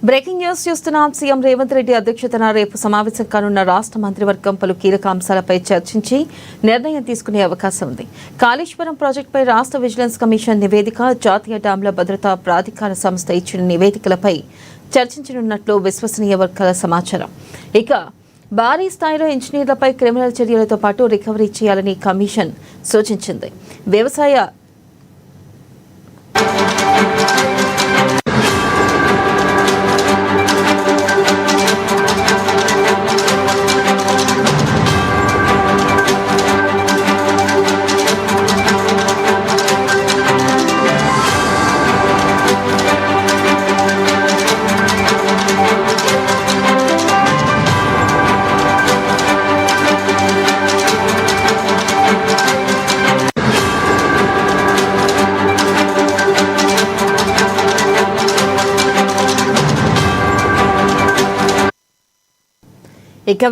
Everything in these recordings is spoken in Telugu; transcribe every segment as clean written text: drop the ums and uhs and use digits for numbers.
బ్రేకింగ్ న్యూస్ చూస్తున్నాం. సీఎం రేవంత్ రెడ్డి అధ్యక్షతన రేపు సమావేశం కానున్న రాష్ట్ర మంత్రివర్గం పలు కీలక అంశాలపై చర్చించి నిర్ణయం తీసుకునే అవకాశం ఉంది. కాళేశ్వరం ప్రాజెక్టుపై రాష్ట్ర విజిలెన్స్ కమిషన్ నివేదిక, జాతీయ డ్యాంల భద్రతా ప్రాధికార సంస్థ ఇచ్చిన నివేదికలపై చర్చించనున్నట్లు విశ్వసనీయ వర్గాల సమాచారం. ఇక భారీ స్థాయిలో ఇంజనీర్లపై క్రిమినల్ చర్యలతో పాటు రికవరీ చేయాలని కమిషన్ సూచించింది. వ్యవసాయ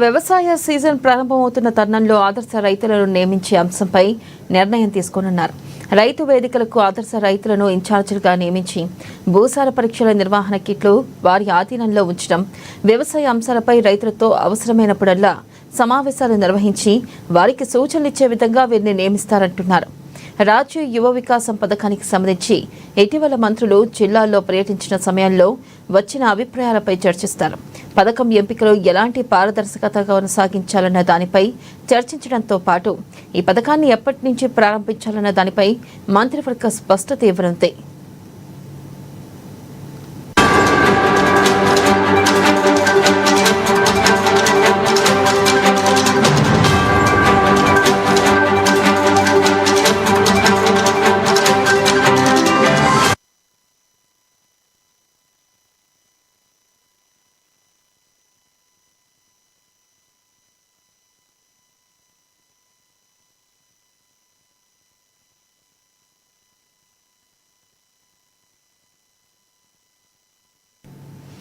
వ్యవసాయ సీజన్ ప్రారంభమవుతున్న తరుణంలో ఆదర్శ రైతులను నియమించే అంశంపై నిర్ణయం తీసుకోనున్నారు. రైతు వేదికలకు ఆదర్శ రైతులను ఇన్ఛార్జీలుగా నియమించి భూసార పరీక్షల నిర్వహణ కిట్లు వారి ఆధీనంలో ఉంచడం, వ్యవసాయ అంశాలపై రైతులతో అవసరమైనప్పుడల్లా సమావేశాలు నిర్వహించి వారికి సూచనలు ఇచ్చే విధంగా వీరిని నియమిస్తారంటున్నారు. రాజ్య యువ వికాసం పథకానికి సంబంధించి ఇటీవల మంత్రులు జిల్లాల్లో పర్యటించిన సమయంలో వచ్చిన అభిప్రాయాలపై చర్చిస్తారు. పథకం ఎంపికలో ఎలాంటి పారదర్శకత కొనసాగించాలన్న దానిపై చర్చించడంతో పాటు ఈ పథకాన్ని ఎప్పటి నుంచి ప్రారంభించాలన్న దానిపై మంత్రివర్గ స్పష్టత ఇవ్వనుంది.